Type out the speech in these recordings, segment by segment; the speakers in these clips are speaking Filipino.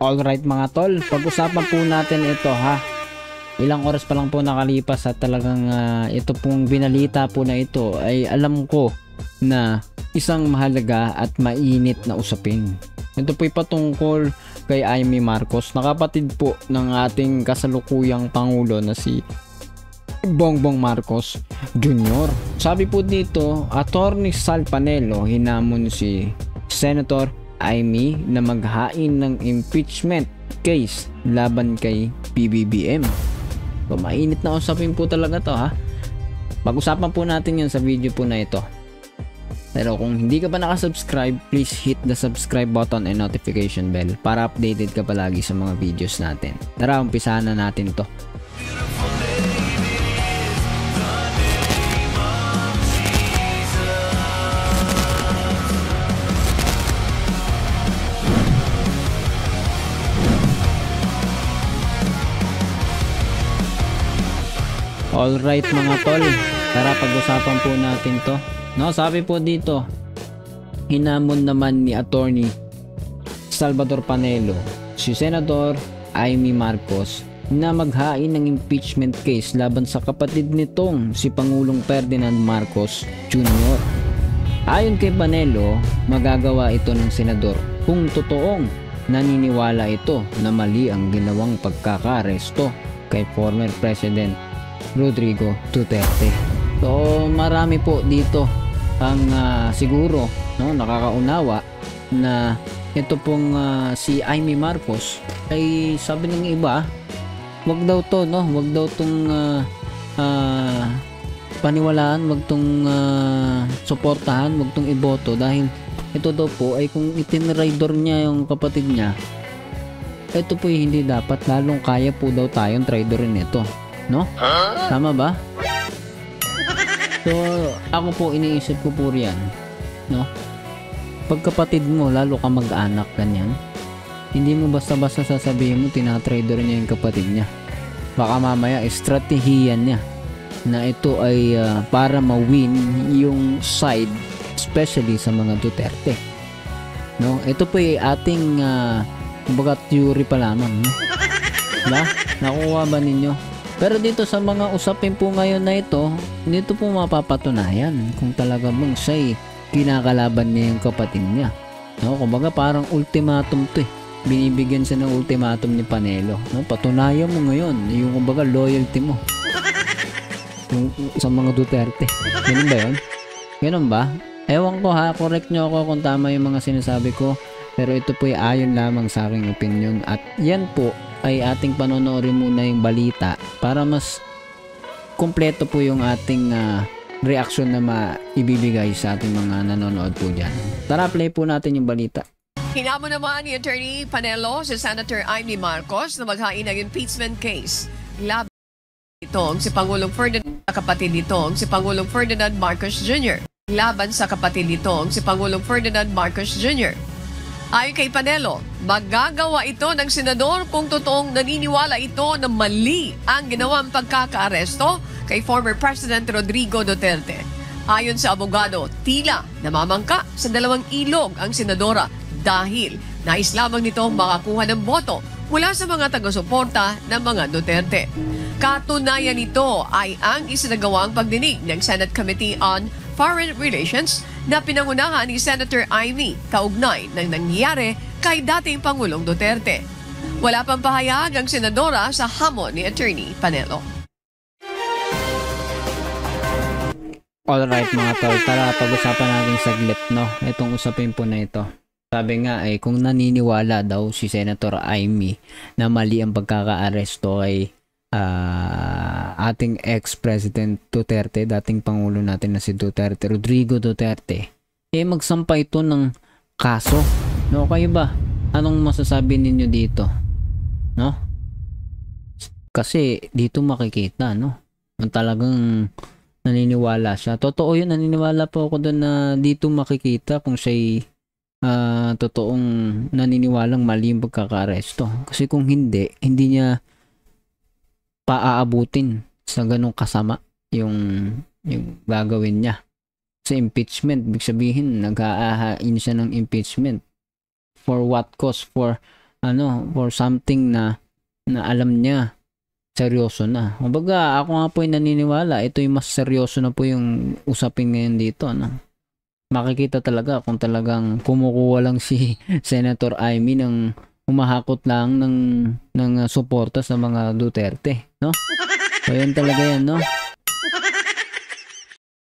Alright mga tol, pag-usapan po natin ito ha. Ilang oras pa lang po nakalipas at talagang ito pong binalita po na ito ay alam ko na isang mahalaga at mainit na usapin. Ito po'y patungkol kay Amy Marcos na kapatid po ng ating kasalukuyang Pangulo na si Bongbong Marcos Jr. Sabi po dito, Attorney Sal Panelo hinamon si Senator Amy na maghain ng impeachment case laban kay PBBM. So, mainit na usapin po talaga to ha. Pag-usapan po natin yun sa video po na ito. Pero kung hindi ka pa nakasubscribe, please hit the subscribe button and notification bell para updated ka palagi sa mga videos natin. Tara, umpisahan na natin to. Alright mga tol, tara pag-usapan po natin to. No, sabi po dito, hinamon naman ni Attorney Salvador Panelo si Senator Amy Marcos na maghain ng impeachment case laban sa kapatid nitong si Pangulong Ferdinand Marcos Jr. Ayon kay Panelo, magagawa ito ng senador kung totoong naniniwala ito na mali ang ginawang pagkakaresto kay former President Rodrigo Duterte. So marami po dito ang siguro nakakaunawa na ito pong si Amy Marcos ay sabi ng iba, wag daw to wag daw tong paniwalaan, wag tong suportahan, wag tong iboto dahil ito daw po ay kung itinraidor niya yung kapatid niya, ito po hindi dapat, lalong kaya po daw tayong traidorin ito. No? Tama ba? So, ako po iniisip ko po riyan, no? Pagkapatid mo, lalo ka mag-anak ganyan, hindi mo basta-basta sasabihin mo tinatrader niya yung kapatid niya. Baka mamaya estratehiyan niya na ito ay para ma-win yung side, especially sa mga Duterte. No? Ito po ay ating kumbaga theory pa lamang, no? Diba? Nakuha ba ninyo? Pero dito sa mga usapin po ngayon na ito, dito po mapapatunayan kung talaga bang siya'y kinakalaban niya yung kapatid niya. No, kumbaga parang ultimatum to eh. Binibigyan siya ng ultimatum ni Panelo. No, patunayan mo ngayon yung kumbaga loyalty mo yung, sa mga Duterte. Ganun ba yun? Ganun ba? Ewan ko ha, correct nyo ako kung tama yung mga sinasabi ko. Pero ito po ay ayon lamang sa aking opinion. At yan po ay ating panonoorin muna yung balita para mas kompleto po yung ating reaction na maibibigay sa ating mga nanonood po dyan. Tara, play po natin yung balita. Hinamon naman ni Attorney Panelo si Senator Amy Marcos na maghain ng impeachment case laban itong si Pangulong Ferdinand, kapatid nitong si Pangulong Ferdinand Marcos Jr. Laban sa kapatid nitong si Pangulong Ferdinand Marcos Jr. Ayon kay Panelo, magagawa ito ng senador kung totoong naniniwala ito na mali ang ginawang pagkakaaresto kay former President Rodrigo Duterte. Ayon sa abogado, tila namamangka sa dalawang ilog ang senadora dahil nais lamang nito makakuha ng boto mula sa mga taga-suporta ng mga Duterte. Katunayan nito ay ang isinagawang pagdinig ng Senate Committee on Foreign Relations na pinangunahan ni Senator Amy kaugnay ng nangyari kay dating Pangulong Duterte. Wala pang pahayag ang senadora sa hamon ni Attorney Panelo. Alright mga tol, tara pag-usapan natin saglit itong usapin po na ito. Sabi nga ay kung naniniwala daw si Senator Amy na mali ang pagkakaaresto kay ating ex-president Duterte, dating pangulo natin na si Duterte, Rodrigo Duterte, magsampa ito ng kaso. No, kayo ba? Anong masasabi ninyo dito? No? Kasi dito makikita, ang talagang naniniwala siya. Totoo yun, naniniwala po ako doon na dito makikita kung siya'y totoong naniniwalang mali yung pagkakaaresto. Kasi kung hindi niya paaabutin sa ganong kasama yung gagawin niya. Sa impeachment, ibig sabihin, nag-aahain siya ng impeachment. For what cause? For for something na alam niya seryoso na. Kumbaga, ako nga po ay naniniwala, ito yung mas seryoso na po yung usapin ngayon dito, makikita talaga kung talagang kumukuha lang si Senator Amy ng humahakot lang ng suporta sa mga Duterte, no? So, yun talaga yan, no?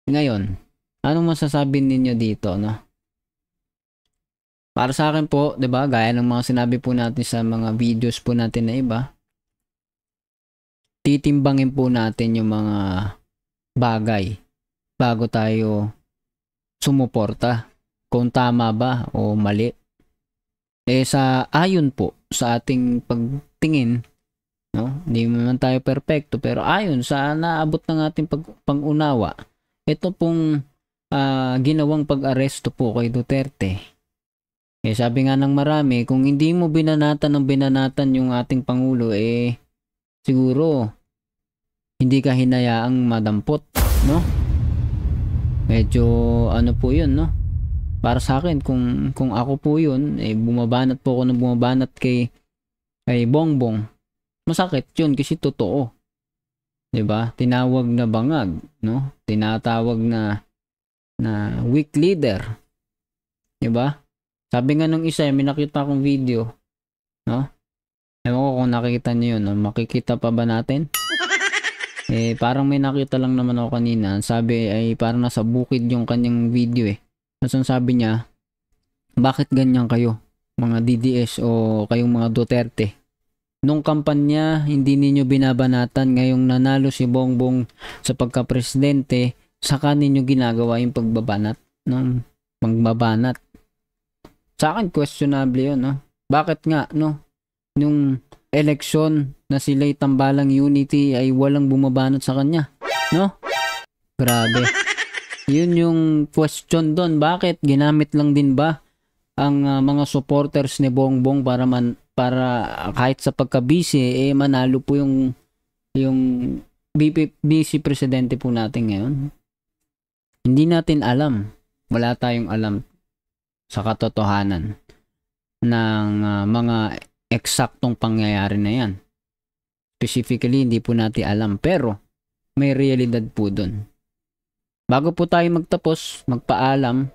Ngayon, anong masasabi ninyo dito, no? Para sa akin po, 'di ba, gaya ng mga sinabi po natin sa mga videos po natin na iba, titimbangin po natin yung mga bagay bago tayo sumuporta kung tama ba o mali. Ayon po sa ating pagtingin, no? Hindi naman tayo perfecto, pero ayon sa naabot ng ating pangunawa, ito pong ginawang pag-aresto po kay Duterte. Sabi nga ng marami, kung hindi mo binanatan yung ating Pangulo, siguro hindi ka hinayaang madampot, no? Medyo po yun, no? Para sa akin, kung ako po yun, bumabanat po ako ng bumabanat kay Bongbong. Masakit yun kasi totoo. 'Di ba? Tinawag na bangag, no? Tinatawag na weak leader. 'Di ba? Sabi nga nung isa, may nakita akong video, no? Ewan ko kung nakikita niyo yun, no? Makikita pa ba natin? Parang may nakita lang naman ako kanina. Sabi ay parang nasa bukid yung kanyang video Tapos sabi niya, bakit ganyan kayo, mga DDS o kayong mga Duterte? Nung kampanya, hindi ninyo binabanatan, ngayong nanalo si Bongbong sa pagka-presidente, saka ninyo ginagawa yung pagbabanat, no? Magbabanat. Sa akin, questionable yun, no? Bakit nga, no? Nung eleksyon na sila'y tambalang unity ay walang bumabanat sa kanya, no? Grabe. Yun yung question doon. Bakit? Ginamit lang din ba ang mga supporters ni Bongbong para kahit sa pagka-busy, manalo po yung vice presidente po natin ngayon? Hindi natin alam. Wala tayong alam sa katotohanan ng mga eksaktong pangyayari na yan. Specifically, hindi po natin alam, pero may realidad po dun. Bago po tayo magtapos, magpaalam,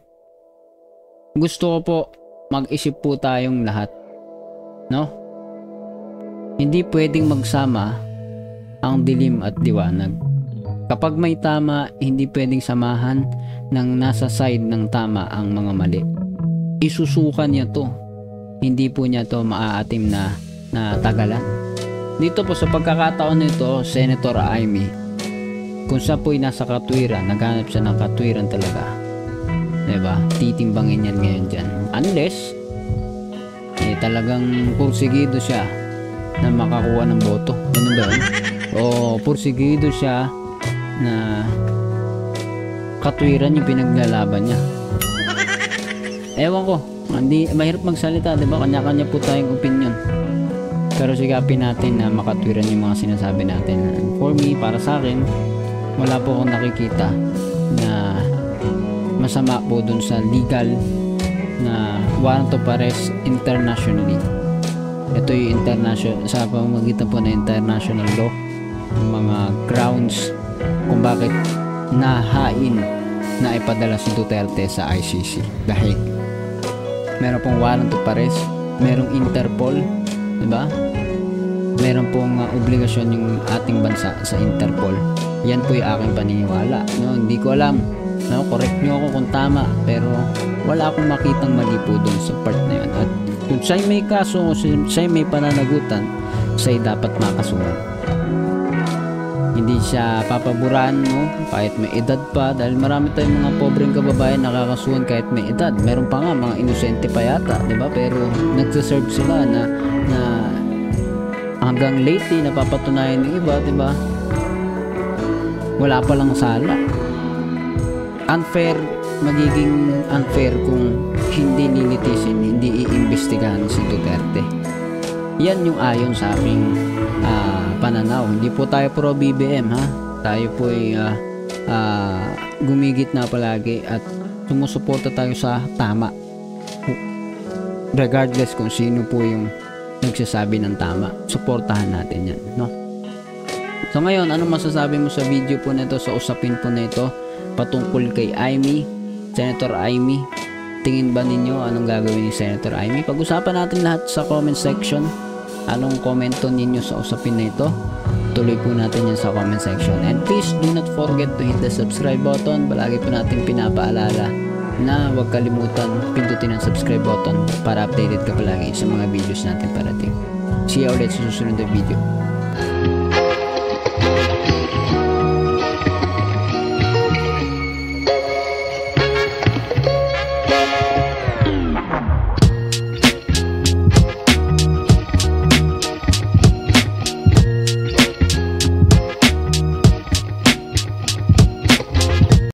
gusto ko po mag-isip po tayong lahat, no? Hindi pwedeng magsama ang dilim at liwanag. Kapag may tama, hindi pwedeng samahan ng nasa side ng tama ang mga mali. Isusukan niya to. Hindi po niya to maaatim na tagalan. Dito po sa pagkakataon nito, Senator Amy, kung siya po'y nasa katwiran, naghanap siya ng katwiran talaga, diba? Titimbangin yan ngayon dyan. Unless talagang pursigido siya na makakuha ng boto. Ano ba yun? O pursigido siya na katwiran yung pinaglalaban niya. Ewan ko, hindi mahirap magsalita, 'di ba? Kanya-kanya po tayong opinion. Pero sigapin natin na makatwiran yung mga sinasabi natin. For me, para sa akin, wala po akong nakikita na masama po dun sa legal na warrant of arrest internationally. Ito yung international, sa pamamagitan po na international law, mga grounds kung bakit nahain na ipadala si Duterte sa ICC. Dahil meron pong warrant of arrest, merong Interpol, diba? Meron pong obligasyon yung ating bansa sa Interpol. Yan po yung aking paniniwala, no? Hindi ko alam, no? Correct nyo ako kung tama, pero wala akong makitang mali po dun sa part na yun. At kung siya'y may kaso o siya'y may pananagutan, siya'y dapat makasuhan. Hindi siya papaboran, no? Kahit may edad pa, dahil marami tayong mga pobreng kababayan nakakasuhan kahit may edad. Meron pa nga mga inosente pa yata, 'di ba? Pero nagse-serve sila na hanggang lately napapatunayan ng iba, 'di ba? Wala pa lang sala. Unfair, magiging unfair kung hindi nilitisin, hindi iimbestigahan si Duterte. Yan yung ayon sa aking pananaw. Hindi po tayo pro BBM, ha? Tayo po ay gumigit na palagi at sumusuporta tayo sa tama. Regardless kung sino po yung nagsasabi ng tama. Suportahan natin yan, no? So ngayon, ano masasabi mo sa video po nito, sa usapin po nito patungkol kay Imee, Senator Imee? Tingin ba ninyo anong gagawin ni Senator Imee? Pag-usapan natin lahat sa comment section. Anong komento ninyo sa usapin na ito? Tuloy po natin yan sa comment section. And please do not forget to hit the subscribe button. Palagi po natin pinapaalala na huwag kalimutan pindutin ang subscribe button para updated ka palagi sa mga videos natin parating. See you ulit sa susunod na video.